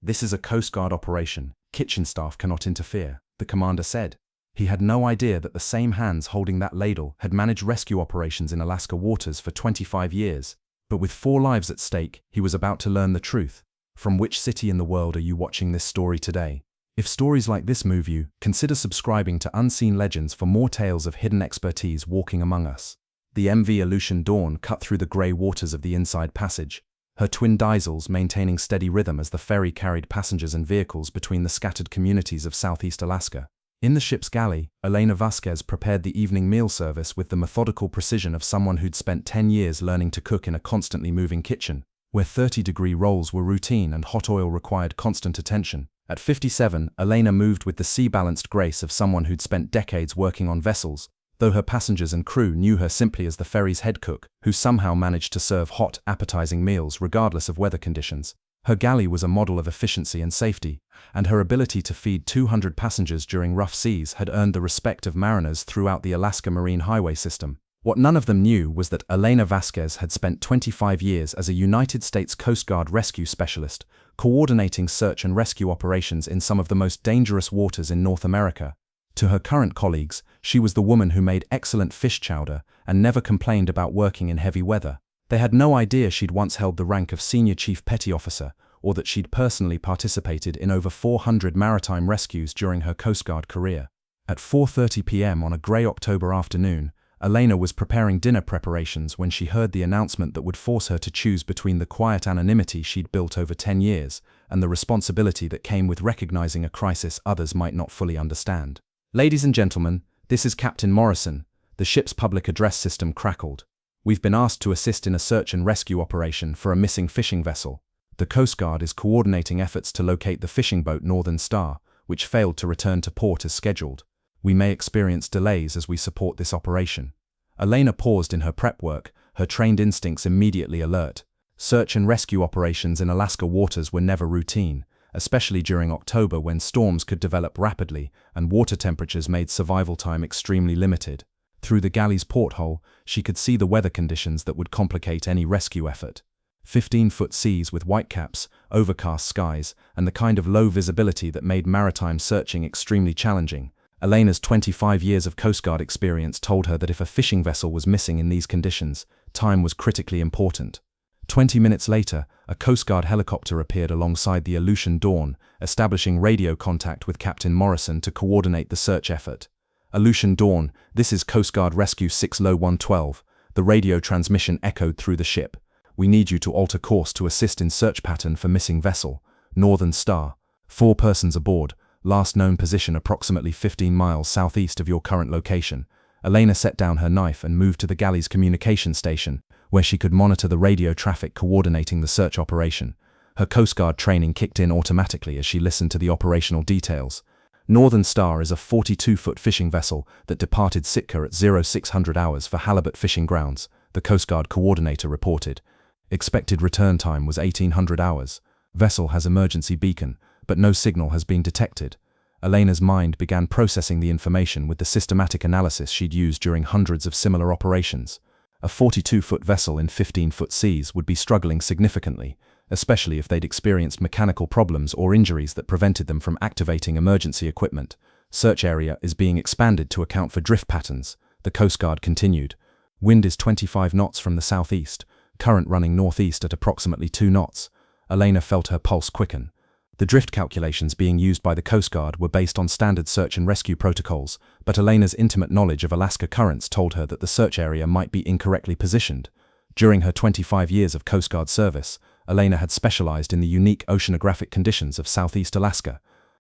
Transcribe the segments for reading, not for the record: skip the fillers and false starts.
"This is a Coast Guard operation. Kitchen staff cannot interfere," the commander said. He had no idea that the same hands holding that ladle had managed rescue operations in Alaska waters for 25 years. But with 4 lives at stake, he was about to learn the truth. From which city in the world are you watching this story today? If stories like this move you, consider subscribing to Unseen Legends for more tales of hidden expertise walking among us. The MV Aleutian Dawn cut through the grey waters of the Inside Passage, her twin diesels maintaining steady rhythm as the ferry carried passengers and vehicles between the scattered communities of southeast Alaska. In the ship's galley, Elena Vasquez prepared the evening meal service with the methodical precision of someone who'd spent 10 years learning to cook in a constantly moving kitchen, where 30-degree rolls were routine and hot oil required constant attention. At 57, Elena moved with the sea-balanced grace of someone who'd spent decades working on vessels, though her passengers and crew knew her simply as the ferry's head cook, who somehow managed to serve hot, appetizing meals regardless of weather conditions. Her galley was a model of efficiency and safety, and her ability to feed 200 passengers during rough seas had earned the respect of mariners throughout the Alaska Marine Highway system. What none of them knew was that Elena Vasquez had spent 25 years as a United States Coast Guard rescue specialist, coordinating search and rescue operations in some of the most dangerous waters in North America. To her current colleagues, she was the woman who made excellent fish chowder and never complained about working in heavy weather. They had no idea she'd once held the rank of Senior Chief Petty Officer, or that she'd personally participated in over 400 maritime rescues during her Coast Guard career. At 4:30 p.m. on a grey October afternoon, Elena was preparing dinner preparations when she heard the announcement that would force her to choose between the quiet anonymity she'd built over 10 years and the responsibility that came with recognizing a crisis others might not fully understand. "Ladies and gentlemen, this is Captain Morrison," the ship's public address system crackled. "We've been asked to assist in a search and rescue operation for a missing fishing vessel. The Coast Guard is coordinating efforts to locate the fishing boat Northern Star, which failed to return to port as scheduled. We may experience delays as we support this operation." Elena paused in her prep work, her trained instincts immediately alert. Search and rescue operations in Alaska waters were never routine, especially during October when storms could develop rapidly and water temperatures made survival time extremely limited. Through the galley's porthole, she could see the weather conditions that would complicate any rescue effort. 15-foot seas with whitecaps, overcast skies, and the kind of low visibility that made maritime searching extremely challenging. Elena's 25 years of Coast Guard experience told her that if a fishing vessel was missing in these conditions, time was critically important. 20 minutes later, a Coast Guard helicopter appeared alongside the Aleutian Dawn, establishing radio contact with Captain Morrison to coordinate the search effort. "Aleutian Dawn, this is Coast Guard Rescue 6-112. The radio transmission echoed through the ship. We need you to alter course to assist in search pattern for missing vessel, Northern Star. 4 persons aboard, last known position approximately 15 miles southeast of your current location." Elena set down her knife and moved to the galley's communication station, where she could monitor the radio traffic coordinating the search operation. Her Coast Guard training kicked in automatically as she listened to the operational details. "Northern Star is a 42-foot fishing vessel that departed Sitka at 0600 hours for halibut fishing grounds," the Coast Guard coordinator reported. "Expected return time was 1800 hours. Vessel has emergency beacon, but no signal has been detected." Elena's mind began processing the information with the systematic analysis she'd used during hundreds of similar operations. A 42-foot vessel in 15-foot seas would be struggling significantly, especially if they'd experienced mechanical problems or injuries that prevented them from activating emergency equipment. "Search area is being expanded to account for drift patterns," the Coast Guard continued. "Wind is 25 knots from the southeast, current running northeast at approximately 2 knots. Elena felt her pulse quicken. The drift calculations being used by the Coast Guard were based on standard search and rescue protocols, but Elena's intimate knowledge of Alaska currents told her that the search area might be incorrectly positioned. During her 25 years of Coast Guard service, Elena had specialized in the unique oceanographic conditions of southeast Alaska.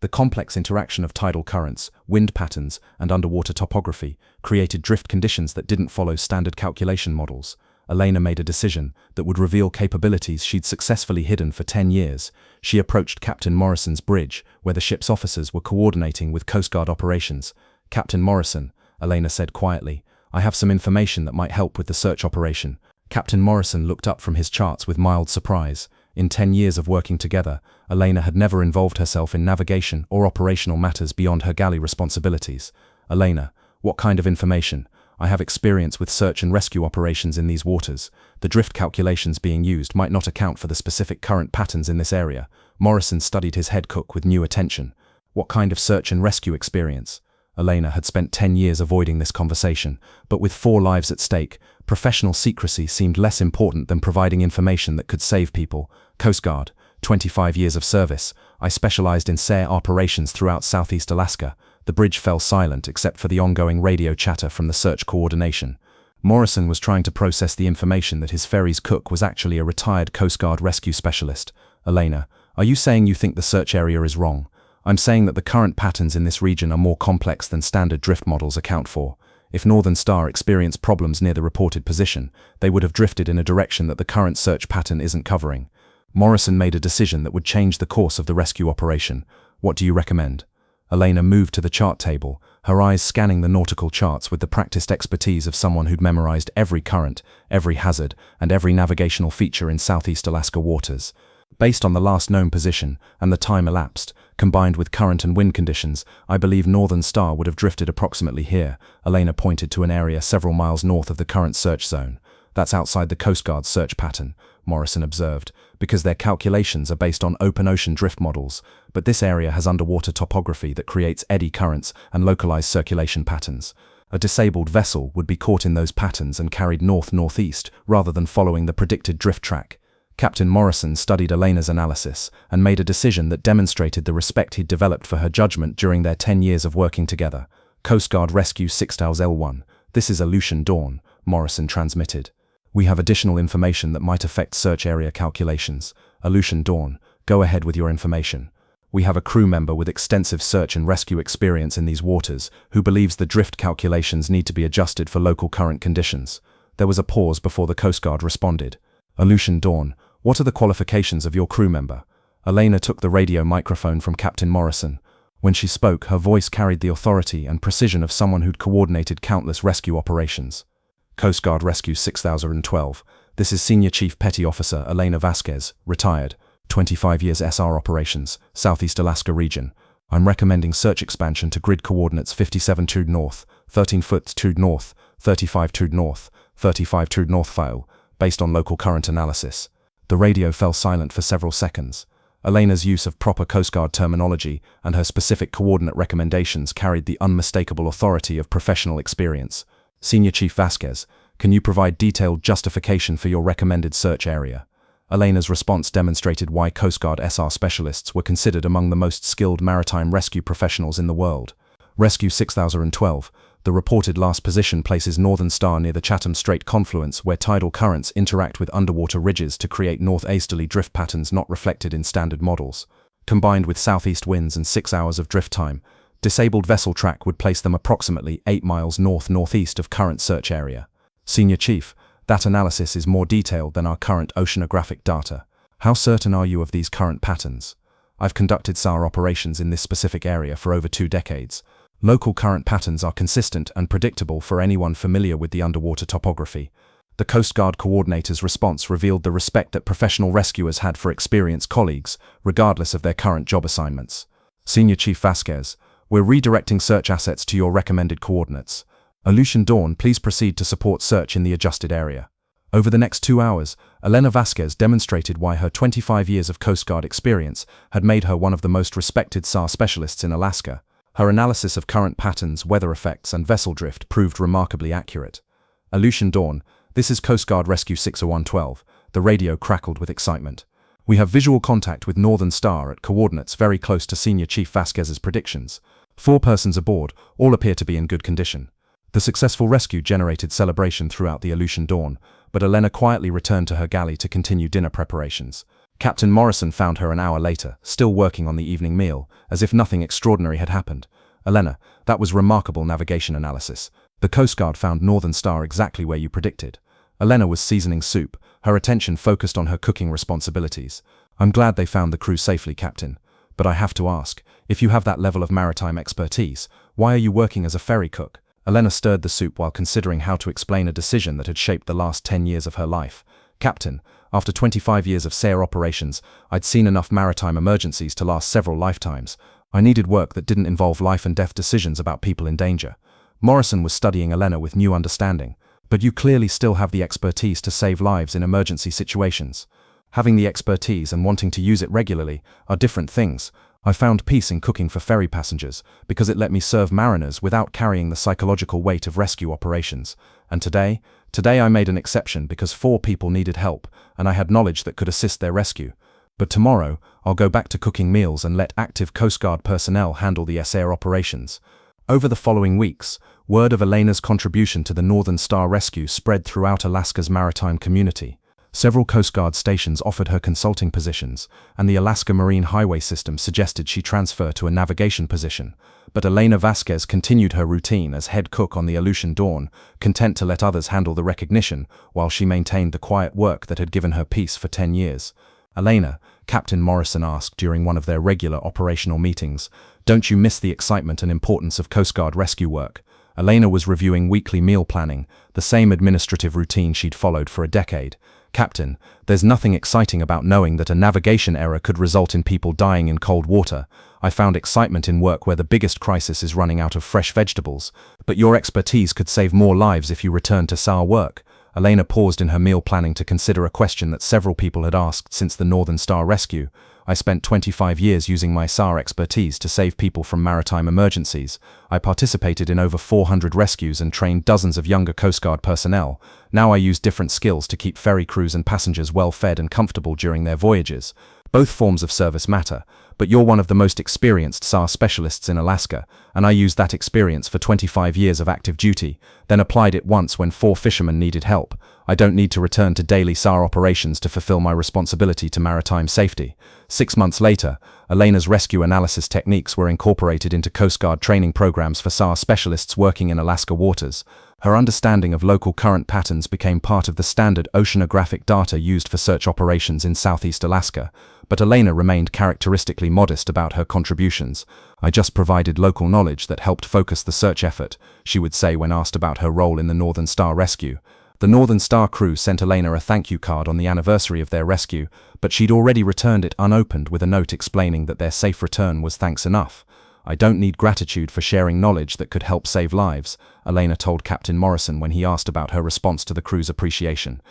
The complex interaction of tidal currents, wind patterns, and underwater topography created drift conditions that didn't follow standard calculation models. Elena made a decision that would reveal capabilities she'd successfully hidden for 10 years. She approached Captain Morrison's bridge, where the ship's officers were coordinating with Coast Guard operations. "Captain Morrison," Elena said quietly, "I have some information that might help with the search operation." Captain Morrison looked up from his charts with mild surprise. In 10 years of working together, Elena had never involved herself in navigation or operational matters beyond her galley responsibilities. "Elena, what kind of information?" "I have experience with search and rescue operations in these waters. The drift calculations being used might not account for the specific current patterns in this area. Morrison studied his head cook with new attention. What kind of search and rescue experience? Elena had spent 10 years avoiding this conversation, but with 4 lives at stake, professional secrecy seemed less important than providing information that could save people. Coast Guard, 25 years of service. I specialized in SARE operations throughout Southeast Alaska. The bridge fell silent except for the ongoing radio chatter from the search coordination. Morrison was trying to process the information that his ferry's cook was actually a retired Coast Guard rescue specialist. Elena, are you saying you think the search area is wrong? I'm saying that the current patterns in this region are more complex than standard drift models account for. If Northern Star experienced problems near the reported position, they would have drifted in a direction that the current search pattern isn't covering. Morrison made a decision that would change the course of the rescue operation. What do you recommend? Elena moved to the chart table, her eyes scanning the nautical charts with the practiced expertise of someone who'd memorized every current, every hazard, and every navigational feature in Southeast Alaska waters. Based on the last known position and the time elapsed, combined with current and wind conditions, I believe Northern Star would have drifted approximately here. Elena pointed to an area several miles north of the current search zone. That's outside the Coast Guard's search pattern, Morrison observed, because their calculations are based on open ocean drift models, but this area has underwater topography that creates eddy currents and localized circulation patterns. A disabled vessel would be caught in those patterns and carried north-northeast rather than following the predicted drift track. Captain Morrison studied Elena's analysis and made a decision that demonstrated the respect he'd developed for her judgment during their 10 years of working together. Coast Guard Rescue 6000L1. This is Aleutian Dawn, Morrison transmitted. We have additional information that might affect search area calculations. Aleutian Dawn, go ahead with your information. We have a crew member with extensive search and rescue experience in these waters who believes the drift calculations need to be adjusted for local current conditions. There was a pause before the Coast Guard responded. Aleutian Dawn, what are the qualifications of your crew member? Elena took the radio microphone from Captain Morrison. When she spoke, her voice carried the authority and precision of someone who'd coordinated countless rescue operations. Coast Guard Rescue 6012. This is Senior Chief Petty Officer Elena Vasquez, retired, 25 years SR operations, Southeast Alaska region. I'm recommending search expansion to grid coordinates 57 true north, 13 foot true north, 35 true north, 35 true north file, based on local current analysis. The radio fell silent for several seconds. Elena's use of proper Coast Guard terminology and her specific coordinate recommendations carried the unmistakable authority of professional experience. Senior Chief Vasquez, can you provide detailed justification for your recommended search area? Elena's response demonstrated why Coast Guard SR specialists were considered among the most skilled maritime rescue professionals in the world. Rescue 6012. The reported last position places Northern Star near the Chatham Strait confluence where tidal currents interact with underwater ridges to create northeasterly drift patterns not reflected in standard models. Combined with southeast winds and 6 hours of drift time, disabled vessel track would place them approximately 8 miles north-northeast of current search area. Senior Chief, that analysis is more detailed than our current oceanographic data. How certain are you of these current patterns? I've conducted SAR operations in this specific area for over 2 decades. Local current patterns are consistent and predictable for anyone familiar with the underwater topography. The Coast Guard coordinator's response revealed the respect that professional rescuers had for experienced colleagues, regardless of their current job assignments. Senior Chief Vasquez, we're redirecting search assets to your recommended coordinates. Aleutian Dawn, please proceed to support search in the adjusted area. Over the next 2 hours, Elena Vasquez demonstrated why her 25 years of Coast Guard experience had made her one of the most respected SAR specialists in Alaska. Her analysis of current patterns, weather effects, and vessel drift proved remarkably accurate. Aleutian Dawn, this is Coast Guard Rescue 60112. The radio crackled with excitement. We have visual contact with Northern Star at coordinates very close to Senior Chief Vasquez's predictions. 4 persons aboard, all appear to be in good condition. The successful rescue generated celebration throughout the Aleutian Dawn, but Elena quietly returned to her galley to continue dinner preparations. Captain Morrison found her an hour later, still working on the evening meal, as if nothing extraordinary had happened. Elena, that was remarkable navigation analysis. The Coast Guard found Northern Star exactly where you predicted. Elena was seasoning soup, her attention focused on her cooking responsibilities. I'm glad they found the crew safely, Captain. But I have to ask, if you have that level of maritime expertise, why are you working as a ferry cook? Elena stirred the soup while considering how to explain a decision that had shaped the last 10 years of her life. Captain, after 25 years of SARE operations, I'd seen enough maritime emergencies to last several lifetimes. I needed work that didn't involve life and death decisions about people in danger. Morrison was studying Elena with new understanding. But you clearly still have the expertise to save lives in emergency situations. Having the expertise and wanting to use it regularly are different things. I found peace in cooking for ferry passengers because it let me serve mariners without carrying the psychological weight of rescue operations. And today I made an exception because 4 people needed help and I had knowledge that could assist their rescue. But tomorrow, I'll go back to cooking meals and let active Coast Guard personnel handle the SAR operations. Over the following weeks, word of Elena's contribution to the Northern Star rescue spread throughout Alaska's maritime community. Several Coast Guard stations offered her consulting positions, and the Alaska Marine Highway System suggested she transfer to a navigation position. But Elena Vasquez continued her routine as head cook on the Aleutian Dawn, content to let others handle the recognition, while she maintained the quiet work that had given her peace for 10 years. Elena, Captain Morrison asked during one of their regular operational meetings, "Don't you miss the excitement and importance of Coast Guard rescue work?" Elena was reviewing weekly meal planning, the same administrative routine she'd followed for a decade. "Captain, there's nothing exciting about knowing that a navigation error could result in people dying in cold water. I found excitement in work where the biggest crisis is running out of fresh vegetables, but your expertise could save more lives if you return to SAR work." Elena paused in her meal planning to consider a question that several people had asked since the Northern Star rescue. "I spent 25 years using my SAR expertise to save people from maritime emergencies. I participated in over 400 rescues and trained dozens of younger Coast Guard personnel. Now I use different skills to keep ferry crews and passengers well fed and comfortable during their voyages. Both forms of service matter, but you're one of the most experienced SAR specialists in Alaska, and I used that experience for 25 years of active duty, then applied it once when 4 fishermen needed help. I don't need to return to daily SAR operations to fulfill my responsibility to maritime safety." 6 months later, Elena's rescue analysis techniques were incorporated into Coast Guard training programs for SAR specialists working in Alaska waters. Her understanding of local current patterns became part of the standard oceanographic data used for search operations in Southeast Alaska, but Elena remained characteristically modest about her contributions. "I just provided local knowledge that helped focus the search effort," she would say when asked about her role in the Northern Star rescue. The Northern Star crew sent Elena a thank you card on the anniversary of their rescue, but she'd already returned it unopened with a note explaining that their safe return was thanks enough. "I don't need gratitude for sharing knowledge that could help save lives," Elena told Captain Morrison when he asked about her response to the crew's appreciation.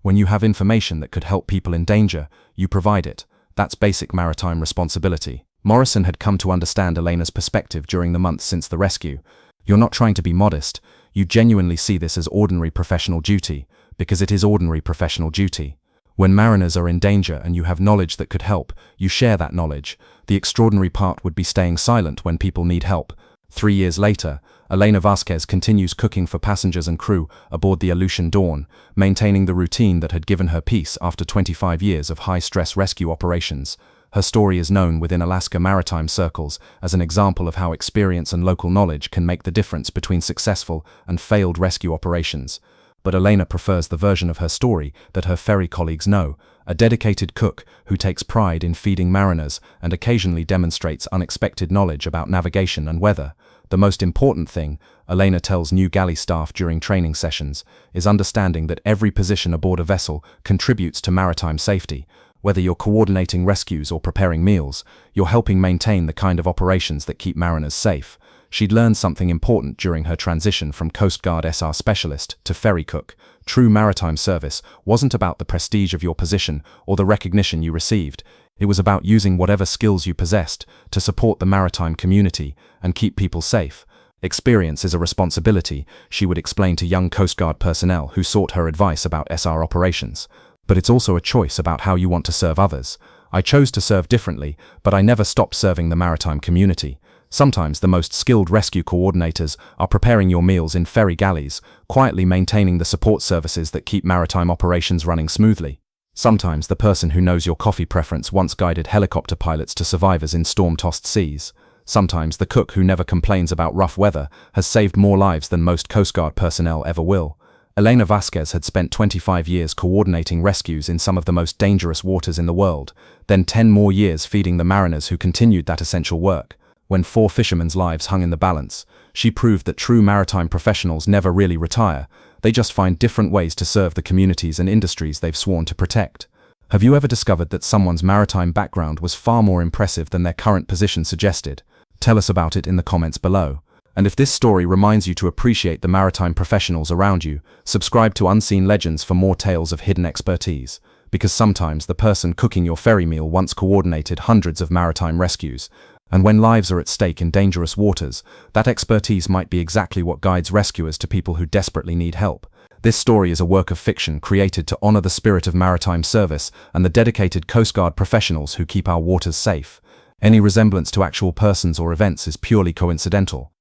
"When you have information that could help people in danger, you provide it. That's basic maritime responsibility." Morrison had come to understand Elena's perspective during the months since the rescue. "You're not trying to be modest. You genuinely see this as ordinary professional duty, because it is ordinary professional duty. When mariners are in danger and you have knowledge that could help, you share that knowledge. The extraordinary part would be staying silent when people need help." 3 years later, Elena Vasquez continues cooking for passengers and crew aboard the Aleutian Dawn, maintaining the routine that had given her peace after 25 years of high-stress rescue operations. Her story is known within Alaska maritime circles as an example of how experience and local knowledge can make the difference between successful and failed rescue operations. But Elena prefers the version of her story that her ferry colleagues know, a dedicated cook who takes pride in feeding mariners and occasionally demonstrates unexpected knowledge about navigation and weather. The most important thing, Elena tells new galley staff during training sessions, is understanding that every position aboard a vessel contributes to maritime safety. Whether you're coordinating rescues or preparing meals, you're helping maintain the kind of operations that keep mariners safe. She'd learned something important during her transition from Coast Guard SR specialist to ferry cook. True maritime service wasn't about the prestige of your position or the recognition you received. It was about using whatever skills you possessed to support the maritime community and keep people safe. Experience is a responsibility, she would explain to young Coast Guard personnel who sought her advice about SR operations. But it's also a choice about how you want to serve others. I chose to serve differently, but I never stopped serving the maritime community. Sometimes the most skilled rescue coordinators are preparing your meals in ferry galleys, quietly maintaining the support services that keep maritime operations running smoothly. Sometimes the person who knows your coffee preference once guided helicopter pilots to survivors in storm-tossed seas. Sometimes the cook who never complains about rough weather has saved more lives than most Coast Guard personnel ever will. Elena Vasquez had spent 25 years coordinating rescues in some of the most dangerous waters in the world, then 10 more years feeding the mariners who continued that essential work. When 4 fishermen's lives hung in the balance, she proved that true maritime professionals never really retire, they just find different ways to serve the communities and industries they've sworn to protect. Have you ever discovered that someone's maritime background was far more impressive than their current position suggested? Tell us about it in the comments below. And if this story reminds you to appreciate the maritime professionals around you, subscribe to Unseen Legends for more tales of hidden expertise. because sometimes the person cooking your ferry meal once coordinated hundreds of maritime rescues, and when lives are at stake in dangerous waters, that expertise might be exactly what guides rescuers to people who desperately need help. This story is a work of fiction created to honor the spirit of maritime service and the dedicated Coast Guard professionals who keep our waters safe. Any resemblance to actual persons or events is purely coincidental.